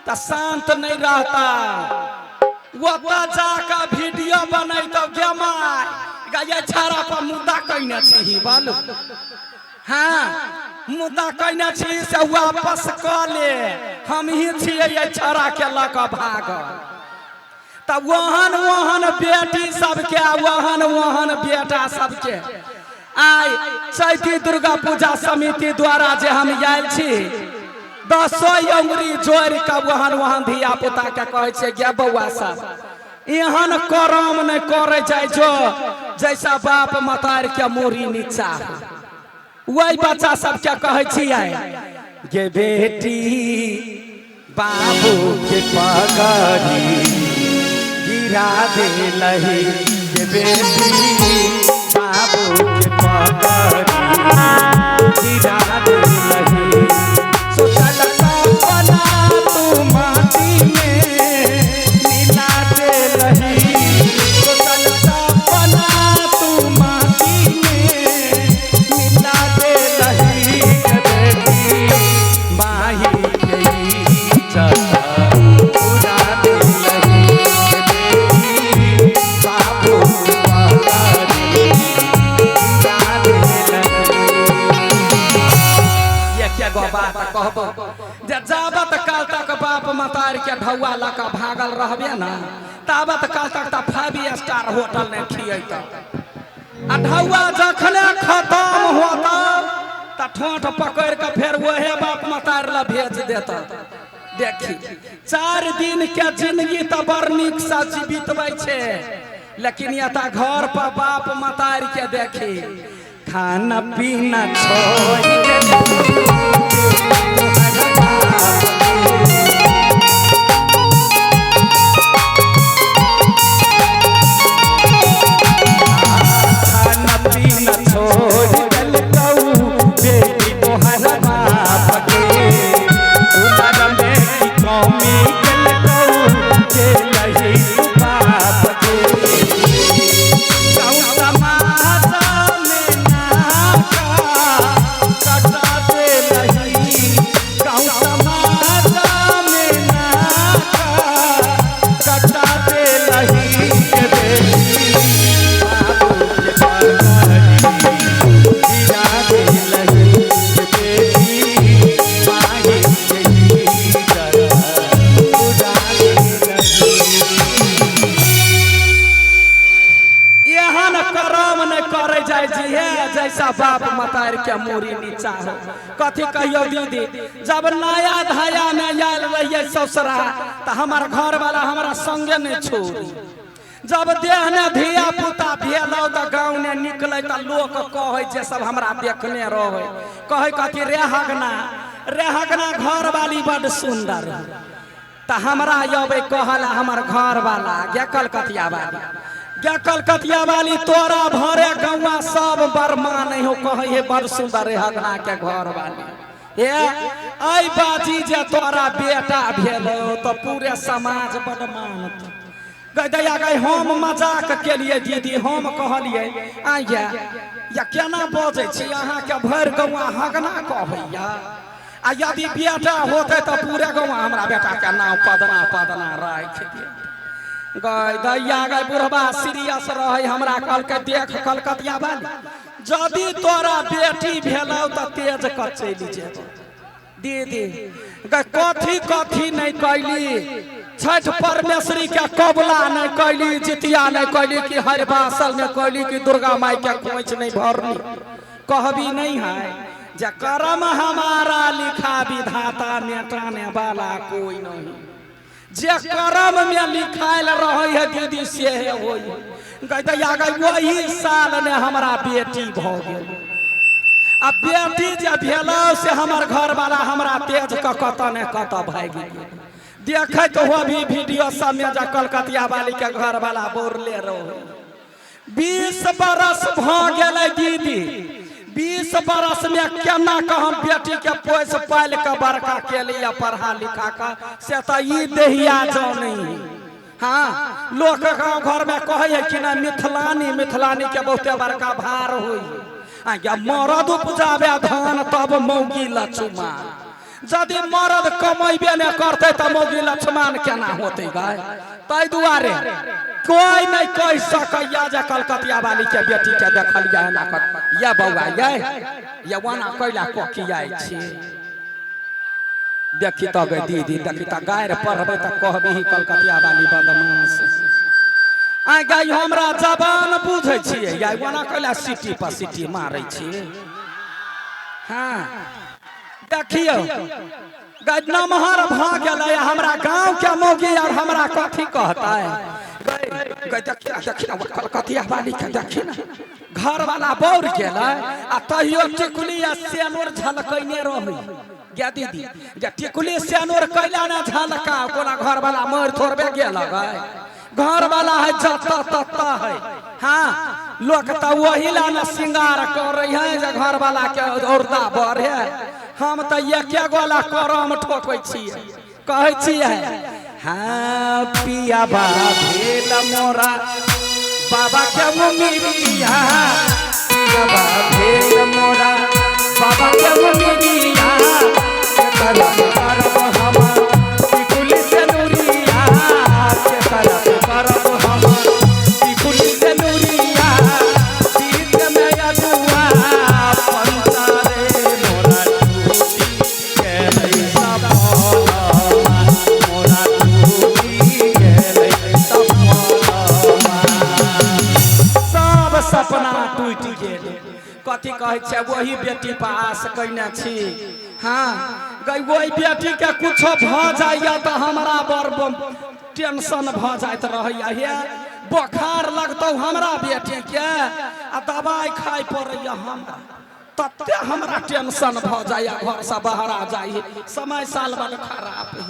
तो शांत नहीं रहता। वो जाकर वीडियो बने तो ये छाड़ा पर मुद्दा कहने छी बोलो। हाँ मुद्दा कहने छी से वापस कर ले, हम ही छिए ये छाड़ा के लक भाग। तब वहन वहन बेटी सबके वहन वहन बेटा सबके आई चैती दुर्गा पूजा समिति द्वारा जे हम आयल छी 10 अंगुरी जोड़ के वहन वहन धिया पुता के कहे छे गे बउआ सब एहन करम नहीं करे जाय जो जैसा बाप मतार के मोरी नीचा वही बच्चा सबके कहे छिए गे बेटी बाबू के पगड़ी गिरा दे लही के बेटी बाबू के पगड़ी गिरा दे लही। सोचल सपना तू माटी में मिला दे लही। सोचल सपना तू माटी में मिला दे लही के बेटी माही के चला जाबत काल तक बाप मतार के ढौआ लक भागल रहबे ना ताबत काल तक 5 स्टार होटल ने खियत। आ ढौआ जखने खत्म होता त ठोठ पकड़ के फिर वहे बाप मतार ला भेज देता। देखी 4 दिन के जिंदगी तो बड़ निक से बीतबै छे, लेकिन यता घर पर बाप मतार के देखी खाना पीना छोड़ जैसा बाप मतार के मोरी नीचा हो। कथी कहियो दीदी जब नया धाया में आयल रहिए ससुरा तो हमार घर वाला हमारा संगे नहीं छोड़ी। जब देह ने धिया पुता भेलो तो गाँव ने निकले तो लोग कहे जे सब हमरा देखने रहे कहे कथी रेहगना घर वाली बड़ सुंदर तो हमरा अबे कहला हमार घर वाला गे कलकतिया वाली गे कलकतिया वाली तोरा भरे गौवा सब बर्मा नहीं हो कहे बड़ सुंदर रेहगना के घर वाली। आई बाजी जे तोरा बेटा भेलो तो पूरे समाज बड़ मानत। गैया गई हम मजाक के लिए दीदी हम कहलिए आइया या केना बजे छी अहाँ के भर गौवा हगना कहैया आ यदि बेटा होते तो पूरे गौवा हमरा बेटा के नाम पदना राख दे। गई दैया गई बुढ़वा सीरियस रहे हमरा कल के देख कलकतिया वाली जदि तोरा बेटी भेलो तो तेज कर चली जेत दीदी गई कथी नहीं कैली छठ परमेश्वरी के कबला नहीं कैली जितिया नहीं कैली कि हर बासल में कैली कि दुर्गा माई के खोच नहीं भरली कहबी नहीं है जे करम हमारा लिखा विधाता मेटाने वाला कोई नहीं। जे करम में लिखायल रहे है दीदी से होई वही साल ने हमारा बेटी भ गेल। आ बेटी जे भेलो से हमार घर वाला हमरा तेज क कत ने कत भाग गेल। देखे तो हो भी वीडियो सब में जा कलकतिया वाली के घर वाला बोरले रहो 20 बरस भ गेलै दीदी 20 बरस में केना कहम बेटी के पोस पाल के बड़का के लिए पढ़ा लिखा का से तो ई देहिया जो नहीं। हाँ लोग गाँव घर में कहे कि ना मिथिलानी के बहुते बड़का भार हुई मरद उपजावे धान तब मौगी लचुमा यदि मर्द कमेबे न करते त मौगी लक्ष्मण केना होते गाय तै दुआरे कोई नहीं कह सकैया जे कलकतिया वाली के बेटी के देखलिया ना कर या बौआ ये वना कैला कोकियाई छी देखी त गई दीदी देखी त गायर पढ़बे त कहबी ही कलकतिया वाली बदमाश आ गाय हमरा जबान बुझै छियै या वना कैला सिटी पर सिटी मारै छी हां देखियो गाय नमहर भ गेलै हमरा गांव के मौगी और हमरा कथी कहता है गाय देखी ना कलकतिया वाली के देखी ना घर वाला बौर गेलै आ तहियो टिकुली आ सेनोर झलकैने रहै गे दीदी जे टिकुली सेनोर कैला ना झलका कोना घर वाला मर थोड़बे गेल गाय घर वाला है जता तता है हाँ लोग तो वही ला ना श्रृंगार कर रही है जे घर वाला के औरदा बढ़े हम तो एके गोला करम ठोकै छियै कहै छियै हाँ पिया बा भेल मोरा बाबा के मुमिरिया पिया बा भेल मोरा बाबा के मुमिरिया करम करम हम टिकुली से नूरिया के करम करम हम टिकुली से नूरिया सीत में अजुआ पंतारे मोरा टूटी गेलै सब मोरा टूटी गेलै सब सब सपना टूट गेल कथी कहै छै वही बेटी पास कैने छी हाँ गई वही बेटी के कुछो भ जाइया तो हमरा बड़ टेंशन भ जाइत रहैया हे बुखार लगतौ हमरा बेटी के आ दवाई खाइ पड़ैया हमरा तते हमरा टेंशन भ जाइया घर से बाहर आ जाई समय साल बड़ खराब है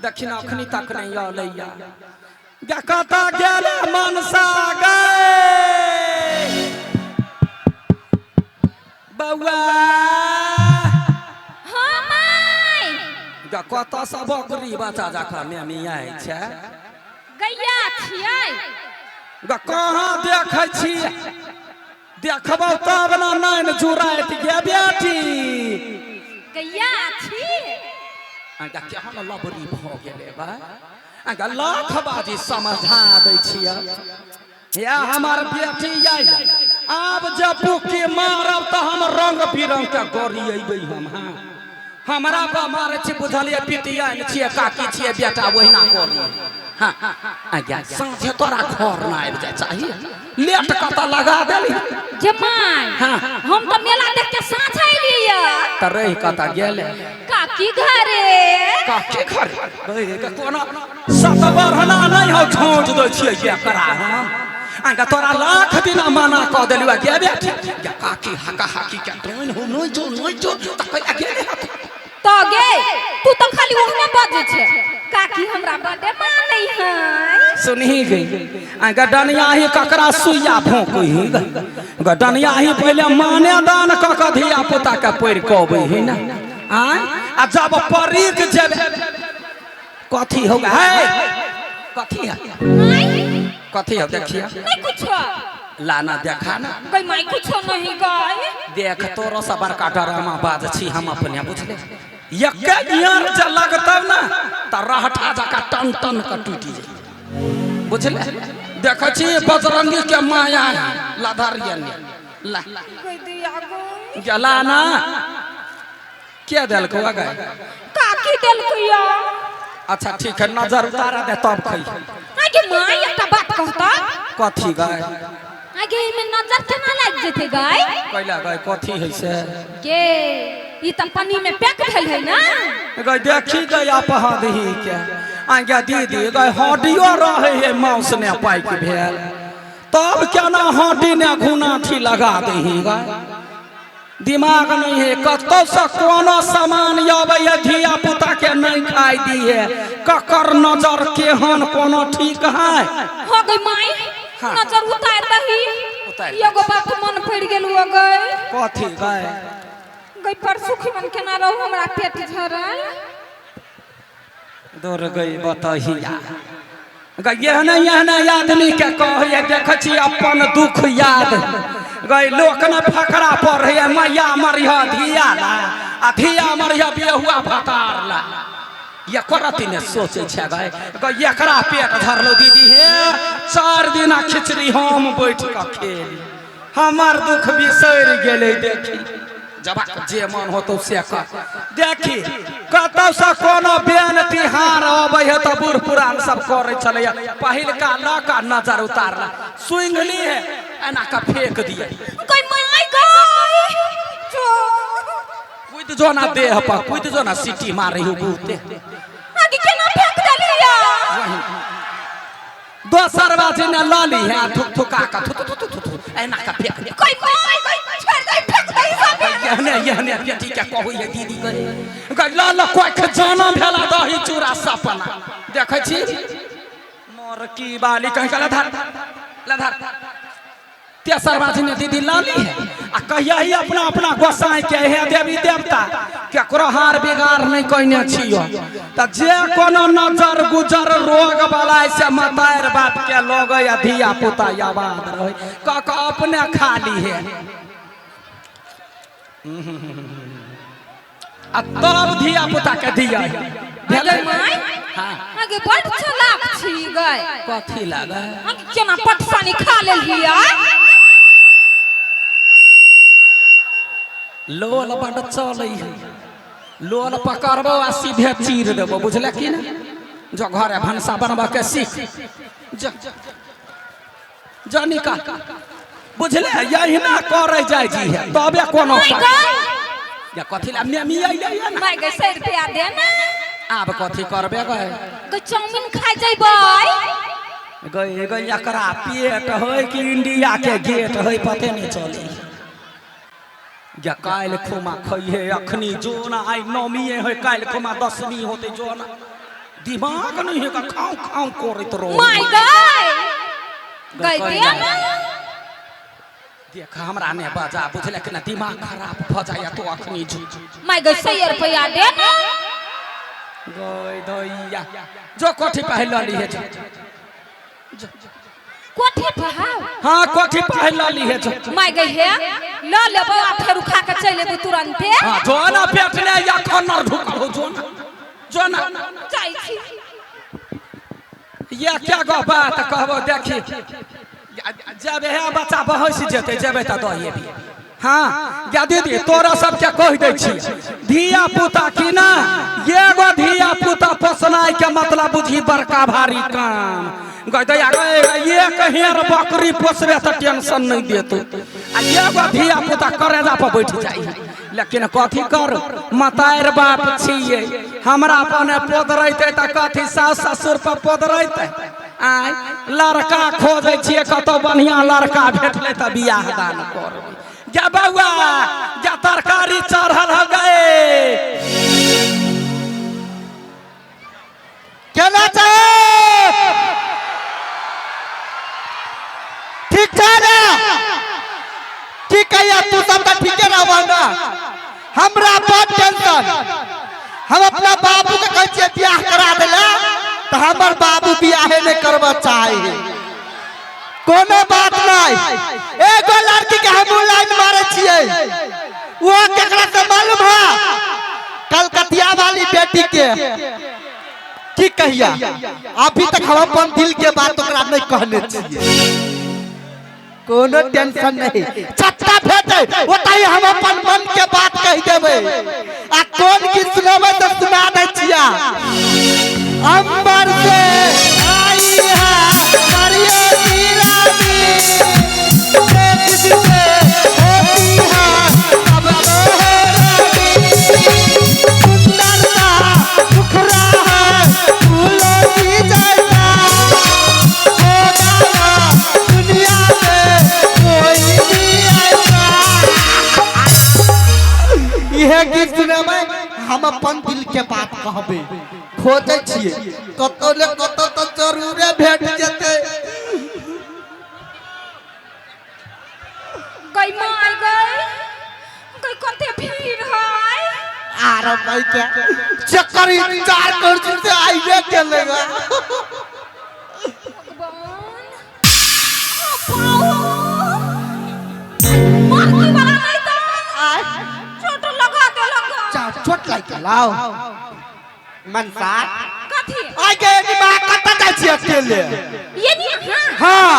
देखिन अखनी तक नहीं अलैया कता गेल मनसा गए बउआ कत से बकरी बच्चा जखा में आय छै गैया छियै कहाँ देखै छी देखबौ तब ना नैन जुराइत गे बेटी गैया छी आगा केहन लबरी भ गेले बा आगा लाख बाजी समझा दै छियै या हमार बेटी आइल आब जब के मारब त हम रंग बिरंग के गरी अइबै हम हां हमरा बा मारे छी बुझलिए पितिया न छिए काकी छिए बेटा ओहिना करी हां आगा साँझे तोरा घर ना आबि जाय चाहिए लेट कता लगा देली जमाई हां हम त मेला देख के साँझ आइलिया त रही कता गेले काकी घरे काकी घरे रही के कोना सत बरहना नहीं हो छोड़ दै छिए के करा हम आगा तोरा लाख दिन मना क देलिवा के बेटी के काकी हका हाकी के टोन हो नोइ जो त कहिया गेले तो गे तू तो खाली ओहने बजे छे काकी हमरा बड़े मानै है सुनही गई आगा डनिया ही ककरा सुइया भोंकही गडनिया ही पहले माने दान क क धिया पुता के पैर कबै है ना आ जब परीक जेबे कथी होगा है कथी है कथी हो देखिए नहीं कुछ लाना देखा ना कोई माई कुछ नहीं गई देख तोरो से बड़का डरामा बाज छी हम अपने बुझले यके यार ज लगतौ ना त रहठा जका टन टन क टूटी जाय बुझले देख छी बजरंगी के माया लाधारिया ने ला कोई दिया गो गला ना के देलको आगे काकी देलकैया अच्छा ठीक है नजर उतारा दे तब खई आगे माई एकटा बात कहता कथी गए आगे में नजर केना लाग जेते गाय कैला गए कथी है से के ई त पानी में पैक भेल है ना गए देखी गए अपहदही के आगे दीदी गए हड्डियो रहे है मांस ने पाइक भेल तब केना हड्डी ने घुना थी लगा देही गए दिमाग नहीं है कतो से कोनो सामान आवे है धिया पुता के नहीं खाई दी है ककर नजर केहन कोनो ठीक है हो गई माई हाँ। नजर उतार दही उतार एगो बात मन पड़ गेल हो गई कथी गए गई परसु खिमन केना रहू हमरा पेट झरल दौड़ गई बतहिया यहने आदमी के कहे देख छी अपन दुख याद गई लोक ने फकरा पड़े मैया मरिया धिया ला अधिया मरिया बिहुआ भतारला ये करती ने सोचे छे गए एकरा पेट धरलो दीदी हे 4 दिन खिचड़ी हम बैठ के खेली हमार दुख बिसर गेले देखी जब जे मन होतो से कर देखी कतौ से कोनो बेन तिहार अबै है त बूढ़ पुरान सब करे चले पहिल का ल का नजर उतारला सुंगली है एना का फेंक दिए कोई माय गई कुछ जो ना देह पर कुछ जो ना सीटी मारे हो बूते आगे केना फेंक दलिया दोसर बाजी ने लाली है थुक थुका का थु एना का फेंक दे कोई माय गई छोड़ दे फेंक दे सब यहने बेटी के कहू है दीदी करे लाल कोई खजाना भेला दही चूड़ा सपना देखै छी मोर की बाली कहीं का लधर तेसर बाजी ने दीदी लाली है आ कहिया ही अपना अपना गोसाई के है देवी देवता केकरो हार बिगाड़ नहीं कइने छियो त जे कोनो नजर गुजर रोग बलाय से मतार बात के लोग या धिया पुता आबाद रहे का अपने खाली है आ तब धिया पुता के दिया भेले माय हां आगे बड़ चलाक छी गए कथी लागे आगे केना पटसानी खा लेलिया लोल बड़ चलै लोल पकड़बो आ सीधे चीर देबो बुझले कि ना जो घरे भनसा बनबा के सीख जनिका बुझले यही ना करे जाय जी है तबे कोनो या कथी ला मेमी आइले ना माय गई 100 रुपया दे ना आब कथी करबे गए कोई चाउमीन खा जइबै गई एकरा पेट होय कि इंडिया के गेट होय पते नहीं चले या काल खुमा खइहे अखनी जोना आई नौमीए होय काल खुमा 10वीं होते जोना दिमाग नहीं है का खाऊ खाऊ करत रो माय गई दिया ना देख हमरा ने बाजा बुझले कि ना दिमाग खराब भ जाय तो अखनी माय गई 100 रुपया दे ना गई दैया जो कोठी पहल ली है कोठी पहाव हां कोठी पहल ली है माय गई है ल ले बाबा फेर उठा के चले बु तुरंते हां जोना पेट ले या खनर ढुकल हो जोना जाई छी ये क्या गो बात कहबो देखी जब है बच्चा बहस जेते जेबे त दहिए भी हां या दीदी तोरा सब के कह दे छी धिया पुता की ना एगो धिया पुता पोसनाई के मतलब बुझी बड़का भारी काम गदया ये कहियर बकरी पोसबे त टेंशन नहीं देतो आ एगो धिया पुता करेजा पर बैठ जाई लेकिन कथी कर मतायर बाप छिए हमरा अपने पोदरैते त कथी सास ससुर पर पोदरैते आय लड़का खोजे छिए कतो बढ़िया लड़का भेटले त बियाह दान करबे जा बउआ जा तरकारी चढ़ल हो गए केना चाहे ठीक है ना ठीक है यार तू सब का ठीक है ना हमरा बहुत टेंशन हम अपना बाबू के कह छिए बियाह करा देला तो हमर बाबू बियाह नहीं करबा चाहे कोनो बात नहीं एगो लड़की के हम लाइन मारे छिए वो केकरा से मालूम है कलकतिया वाली बेटी के ठीक कहिया अभी तक हम अपन दिल के बात ओकरा नहीं कहने छिए कोनो टेंशन नहीं चट्टा भेटे ओतई हम अपन मन के बात कह देबे आ कोन की सुनाबे तो सुना दे छिया अंबर से आई है करिए नीलामी एक दिन होती है अब रानी सुंदरता मुखरा है फूलों की जैसा होगा दुनिया में कोई भी ऐसा यह गीत सुने में हम अपन दिल के बात कहबे खोजे छिए कतो ले कतो तो जरूर भेट जते गई माय गई कते भीड़ है आरे भाई क्या चक्कर इंतजार कर से आइबे चलेगा मारती वाला नहीं तो छोटो लगा दे लगा चॉकलेट लाइक लाओ मनसा कथी आगे दिमाग कत जाय छी अकेले ये नहीं हां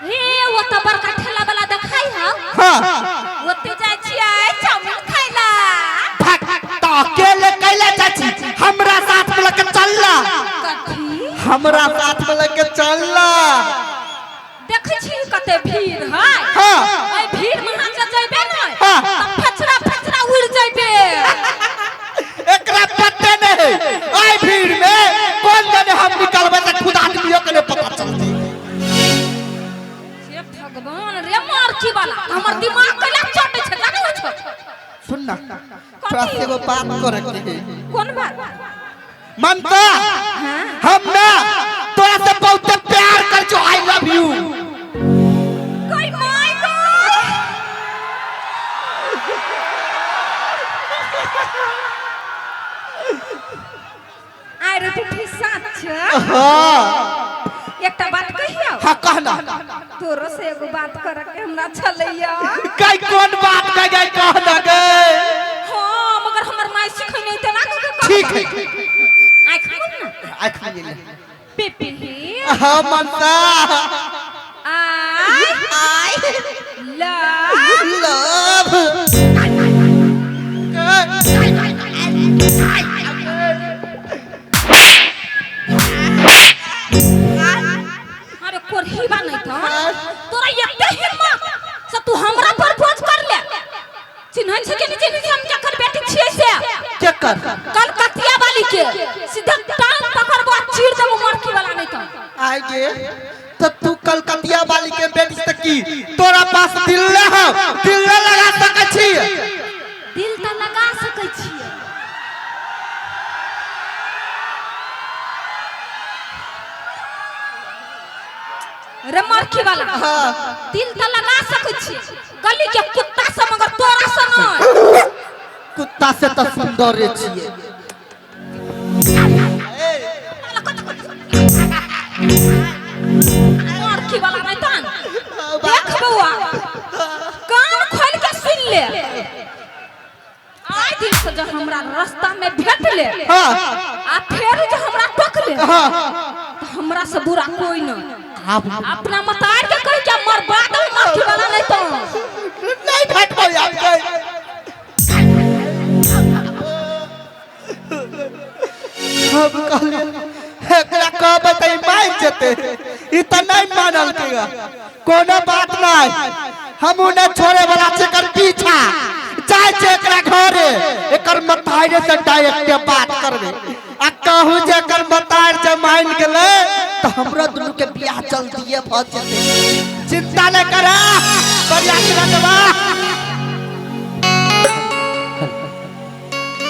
हे वो तो बड़का ठेला वाला देखाई ह हां ओते जाय छियै चाउमीन खाइला तो अकेले कैले चाची हमरा साथ में लेके चलला कथी हमरा साथ में लेके चलला देखै छी कते भीड़ है हां ओइ भीड़ में हम जइबे नै हां फचरा फचरा उड़ जइबे एकरा पते नहीं ओइ भीड़ में कौन जाने हम निकलबे त खुद आदमियों के नहीं पता चलती हे भगवान रे मारकी वाला हमर दिमाग कला चटे छै जानै छ सुन ना थोड़ा से एगो बात करे के कौन बात मनता हम ना तोरा से बहुत प्यार कर जो आई लव यू कोई माय गॉड आई रे तू सच छ हां एकटा बात कहियो हां कहना तोरो से एगो बात करे के हमरा छलैया कई कौन बात कह गई कहना गे हां मगर हमर माय सिखै नै तना ठीक है आई खाऊ ना आई खा ले पिपी हां मनता आई लव अरे कोरही बा नहीं था तोरा एते हिम्मत से तू हमरा प्रपोज कर ले चिन्हन छै के नीचे नीचे हम जकर बेटी छियै से के कर कलकतिया वाली के सीधा टांग पकड़बो चीर देबो मरकी वाला नहीं था आई गे तो तू कलकतिया वाली के बेटी से की तोरा पास दिल न हो दिल न लगा सकै छी दिल त लगा सकै छियै रे मरकी वाला दिल त लगा सकै छी गली के कुत्ता से मगर तोरा से नहीं कुत्ता से तो सुंदर रे छिए मरकी वाला नहीं तान देख बउआ कान खोल के सुन ले आइ दिन से जो हमरा रास्ता में भेट ले हां आ फेर जो हमरा टोक ले हां तो हमरा से बुरा कोई नहीं अपना मतार के कह के मर बात मरकी वाला नहीं तो नहीं भेट कोई आपके हम कहले एकरा कहब त मान जेते ई त नहीं मानल केगा कोनो बात नहीं हम उन्हें छोड़े वाला से कर पीछा जाय छै एकरा घरे एकर मतारे से डायरेक्ट बात करबे आ कहू जे एकर मतार जे मान गेले तो हमरा दुनु के बियाह जल्दी भ जेते चिंता न करा प्रयास रखबा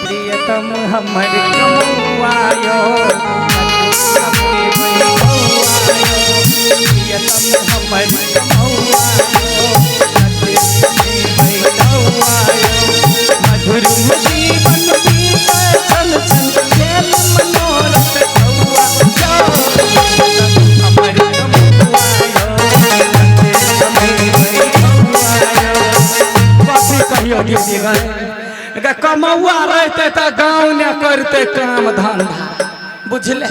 प्रियतम हमर कमौआयो सबके प्रियतम हमर कमौआयो सबके मधुर जीवन बीते छन छन खेल मनोरथ कौआ हमर कमौआयो सबके कहियो दीदी गे कमौआ रहते तो गाँव ने करते काम धंधा बुझले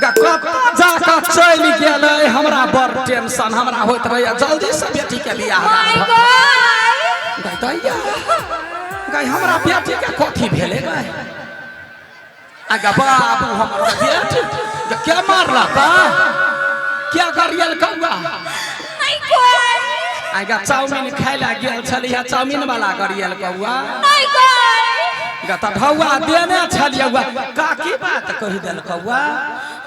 गे कत जाके चलि गेलै हमरा बड़ टेंशन हमरा होइत रहैया जल्दी से बेटी के बियाह गे दैया गे हमरा बेटी के कथी भेलै गे आगे बाबू हमर बेटी गे के मारलक क्या करियल कौआ नहीं कोई आगे चाउमीन खाय ला गेल छलिया चाउमीन वाला करियल कौआ नहीं कोई गता ढौआ देने छलिया का की बात कहि देल कौआ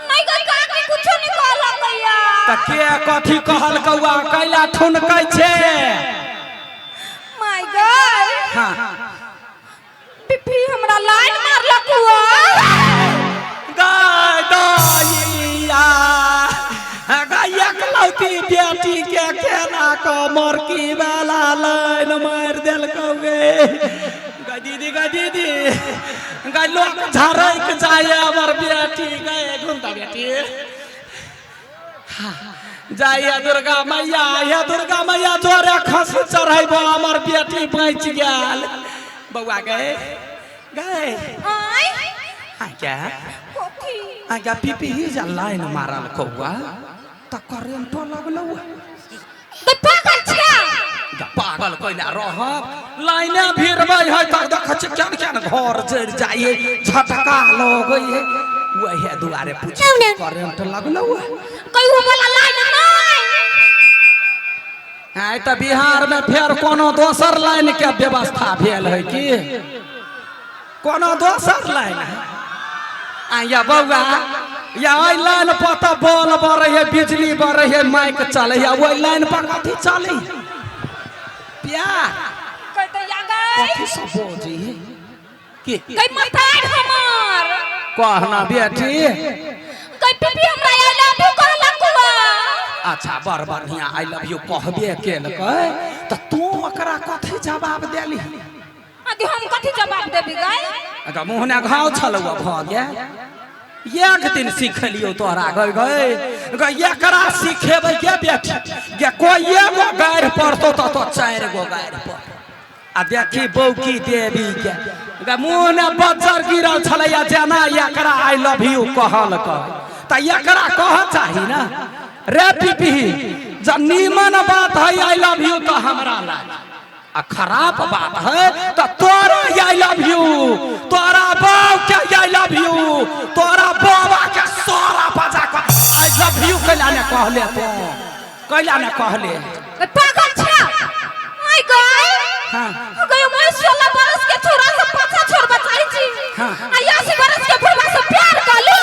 नहीं कोई का के कुछो नहीं कहला भैया त के कथी कहल कौआ कैला ठुनकै छे माय गॉड हां पिपी हमरा लाइन मारलक हुआ गाय दैया गाय एकलौती बेटी के केना को मरकी वाला लाइन मार देल कौगे दीदी गा लोग झरक जाए हमर बेटी गए घुमता बेटी जाइए दुर्गा मैया तोरे खस चढ़ेबो हमर बेटी बच गेल बउआ गए गए आय क्या कथी पीपी जा लाइन मारल कौआ त करेंटो लगलो तो पागल छा पागल कइला रहब लाइने भिड़बै है त देख छ केन केन घर जड़ जाइए झटका लगै है वही दुआरे पूछ करेंट लगलो कहियो वाला लाइन नहीं है त बिहार में फेर कोनो दोसर लाइन के व्यवस्था भेल है की कोनो दोसर लाइन है या बउआ या ओइ लाइन पर त बॉल बर है बिजली बर है माइक चले या ओइ लाइन पर कथी चली प्यार कहते या गई कथी सब बोजी की कई मतार हमार कहना बेटी कई पीपी हमरा आई लव यू कहला कुआ अच्छा बड़ बढ़िया आई लव यू कहबे केलकै त तू ओकरा कथी जवाब देली आगे हम कथी जवाब देबी गई अगर मुहने घाव छलौ भ गया एक दिन सिखलियो तोरा गई गई एकरा सिखेबै के बेटी के कोई एगो गाड़ पड़तो तो 4 गो गाड़ पड़ आ देखी बौकी देवी के मुहने बज्जर गिरल छलैया जेना एकरा आई लव यू कहल त एकरा कह चाही ना रे पीपी ज नीमन बात है आई लव यू तो हमरा लाग आ खराब बात है तो तोरा आई लव यू तोरा बाप के आई लव यू तोरा बाबा के सोरा बजा के आई लव यू कैला ने कहले तो कैला ने कहले पागल छा आई गई हां गई मैं 16 बरस के छोरा से पाछा छोड़ बचाई छी हाँ। आ 80 बरस के बुढ़वा से प्यार कलू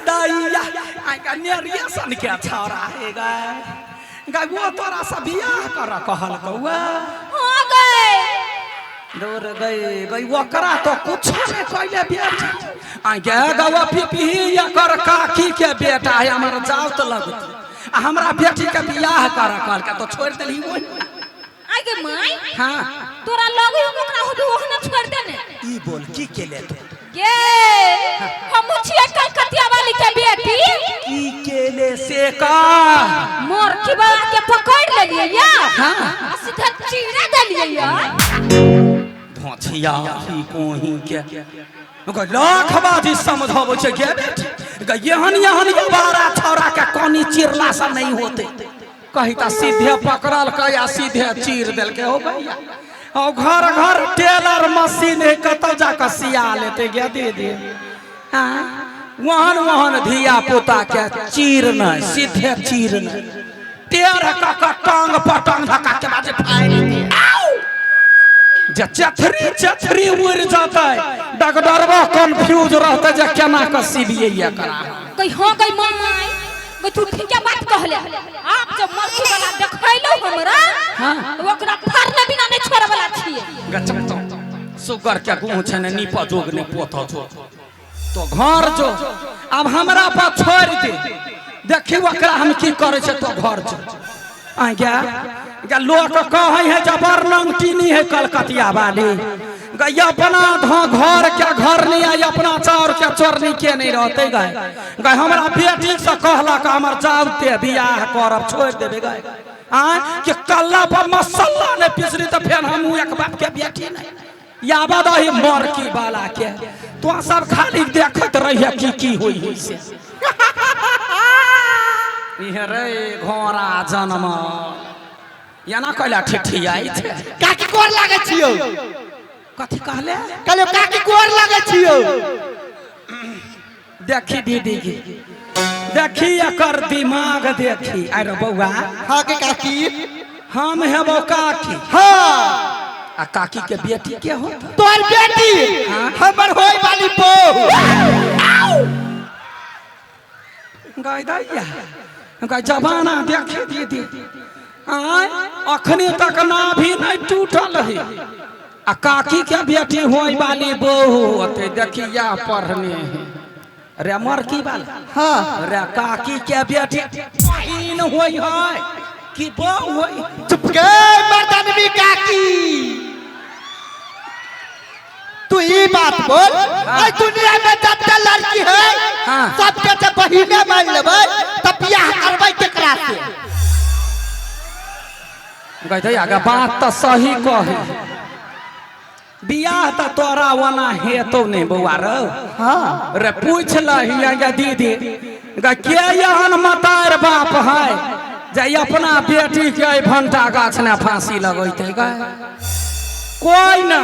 दैया आई का नेरिया सन के छोरा है गई वो तोरा से बियाह कर कहल कौआ हां गई दूर गई ओकरा तो कुछ नहीं कहले बेटी आ गे गवा पीपी या कर काकी के बेटा है हमर जाउत लगत आ हमरा बेटी के बियाह कर कहल के तो छोड़ देली वो आगे माई हां तोरा लगे ओकरा होदे ओहना छोड़ देने ई बोल की केले तो ये हम छिए कलकतिया वाली के बेटी की केले से का मोर की बाबा के पकड़ लेलिए या हां सीधा चीरा देलिए या भोछिया की कोही के लाख बाजी समझाबो छै के बेटी यहन ये बारा छौरा के कोनी चिरला से नहीं होते कही ता सीधे पकड़ल के या सीधे चीर देल के हो भैया और घर घर टेलर मशीन है कतो जा के सिया लेते गे दे दे हां वहन धिया पुता के चीर न सीधे चीर न टेर का टांग पटंग धक्का के बाजे फाड़ दे जे चथरी उड़ जाता है डगडरवा कंफ्यूज रहता जे केना के सीबिए ये करा कई हो गई माई मैं तू ठीक है बात कहले आप जब मर्जी वाला देखैलो हमरा हां ओकरा फाड़ले बिना नहीं छोड़े वाला छिए गचम सुगर के गुह छने नीपा जोग ने पोथा जो तो घर जो अब हमरा पर छोड़ दे देखी ओकरा हम की करे छ तो घर जो आ गया लोग कहे है जबर नंगटीनी है कलकतिया वाली गई अपना घर के घर नहीं आई अपना चाउर के चोरनी के नहीं रहते गए हमरा बेटी से कहला कि हमर जाउते बियाह करब छोड़ देबे गए कि कल्ला पर मसल्ला ने पिसरी तो फिर हम एक बाप के बेटी नहीं याबद ही मर की बाला के तो सब खाली देखत रहिए की होई से इहे रे घोड़ा जन्म याना कहला ठिठियाई छे काकी कोर लागे छियो कथी कहले कहले काकी कोर लागे छियो देखी दीदी की देखी एकर दिमाग देखी अरे बौआ हां के काकी हम हेबो काकी हां आ काकी के बेटी के हो तोर बेटी हमर होई वाली बहू गाय दैया गाय जमाना देखी दीदी आय अखनी तक ना भी नहीं टूटल है आ काकी के बेटी होई वाली बहू होते देखिया पढ़ने है रे मर की वाला हां रे काकी के बेटी बहिन होई है कि बहू होई चुप के मर्दानवी काकी तू ये बात बोल आई दुनिया में जब लड़की है हाँ। सबके से बहिने मान लेबै तब बियाह करबै केकरा से कहते आगे बात तो सही कही बियाह तो तोरा वना हेतो नहीं बउआ रो हाँ रे पूछ लही दीदी के यहन मतार बाप है जे अपना बेटी के भंटा गाछ ने फांसी लगैते कोई ना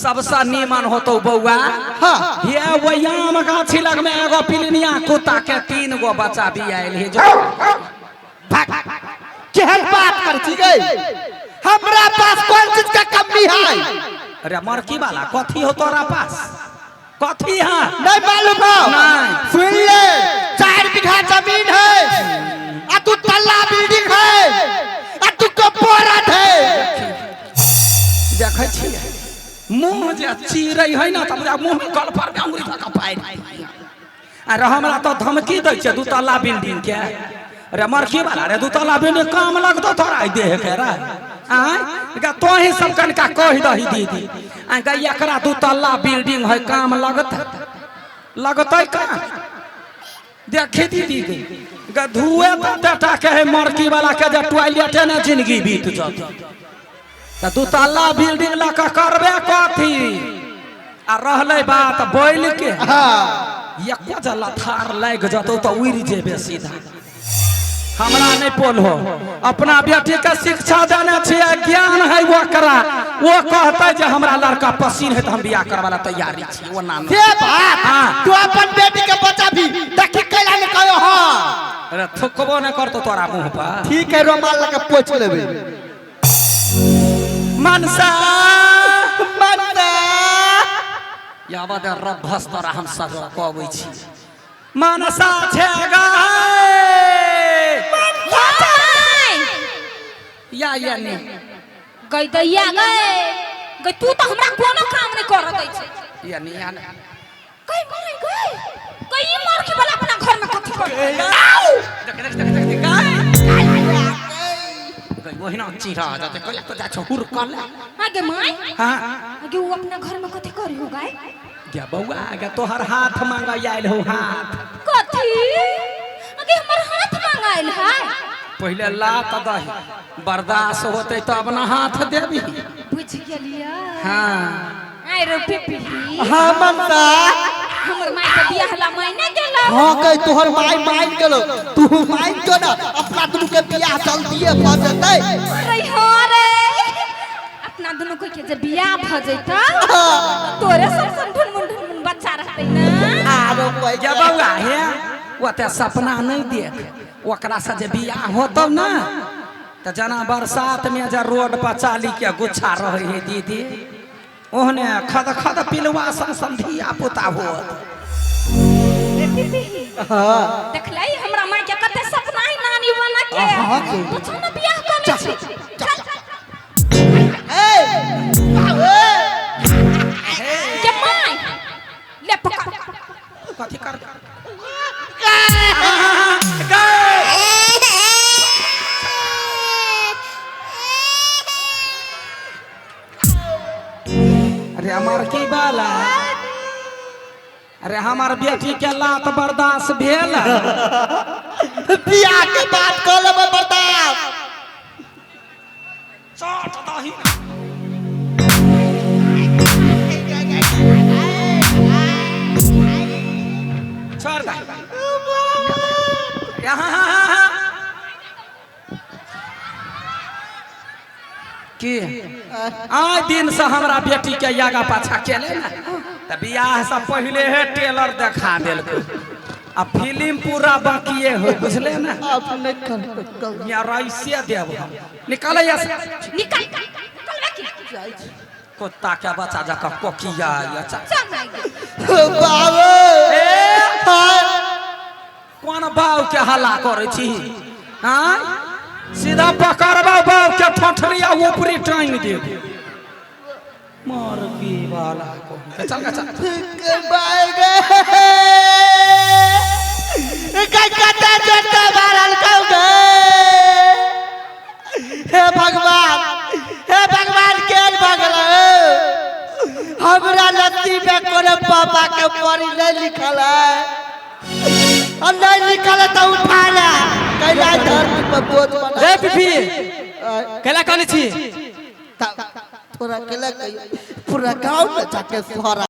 सबसे नीमन होतो बउआ हाँ ये वयाम गाछी लग में एगो पिलनिया कुत्ता के 3 गो बच्चा भी आयल है जो केहन बात कर छी गई हमरा पास कौन चीज का कमी है अरे मरकी वाला कथी हो तोरा पास कथी है नहीं मालूम हो नहीं सुन ले 4 बीघा जमीन है आ तू तल्ला बिल्डिंग है आ तू कपोरत है देखै छी मुंह जे चीरै है ना त मुंह में गल पर में अंगुरी धक पाइ अरे हमरा तो धमकी दै छै 2 तल्ला बिल्डिंग के अरे मरकी वाला रे 2 तल्ला बिल्डिंग काम लगतो तोरा देह के रे आ तो ही सब कनका कह दही दीदी आ एकरा 2 तल्ला बिल्डिंग है काम लगतै का देखी दीदी धुए तो बेटा कहे मरकी वाला के जे टॉयलेट ने जिंदगी बीत जात त 2 तल्ला बिल्डिंग ला के करबे कथी आ रहले बात बोल के हां एको जला थार लाग जतो त उड़ जेबे सीधा हमरा नहीं पोल हो अपना बेटी के शिक्षा देने छे ज्ञान है वो करा वो कहता जे हमरा लड़का पसीन है तो हम बियाह करवाला तैयारी छी वो नाम से बात हां तू अपन बेटी के बच्चा भी देखी कैला ने कहो हां अरे थुकबो न करतो तोरा मुंह पर ठीक है रुमाल लगा पोंछ लेबे मनसा मनसा यावद रभस तोरा हम सब कहबै छी मनसा छे गाय या ने गई दैया गई तू तो हमरा कोनो काम नहीं कर दै छै या ने गई माई गई मार के वाला अपना घर में कथि कर देख गाय गई वही ना चिरा जाते कल तो जा छहुर कल आगे माई हां आगे वो अपना घर में कथि करी हो गाय क्या बउआ आगे तोहर हाथ मांगा आइल हो हाथ कथि आगे हमर हाथ मांगाइल है पहले लात दही बर्दाश्त होते तो अपना हाथ देबी बुझ गेलिया हां आई रे पिपी हां मनसा हमर माई के बियाह ला महीने गेलो हां कह तोहर माई मान गेलो तू मान जो ना अपना दुनु के बियाह जल्दीए भ जतै अरे हो रे अपना दुनु के जे बियाह भ जैता तोरे सब ढुनमुन बच्चा रहतै ना आरो कोई क्या बउआ है ओते सपना नहीं देख ओकरा से जे बियाह होतो ना त जना बरसात में जे रोड पर चाली के गुच्छा रहे है दीदी ओहने खद खद पिलवा संधिया पुता होत हां देखलै हमरा माई के कते सपना है नानी बना के तो छोना बियाह कर ले चल के माई ले पकड़ कथि कर अरे हमार की बाला अरे हमार बेटी के लात बर्दाश्त भेल बियाह के बात कर लेबे बर्दाश्त चट दही छोड़ दे की आज दिन से हमरा बेटी के यागा पाछा केले ना त बियाह से पहले है टेलर देखा देलको अब फिल्म पूरा बाकीए हो बुझले ना अपने कर या रईसे देब हम निकल या निकल निकल कुत्ता के बच्चा जका कोकिया या बाबू कौन बाव के हल्ला करे छी हां सीधा पकड़बा बाव के ठठरिया ऊपरी टांग देब मार की वाला को चल चल बाय गे कता जटा मारल कौ गे हे भगवान के भगल हमरा लत्ती में कोने पापा के परी नहीं लिखल है और नहीं लिखल तो उठा ले कैला धरती पर बोझ बना रे पिपी कैला कहने छी थोड़ा केला पूरा गांव में जाके सोहरा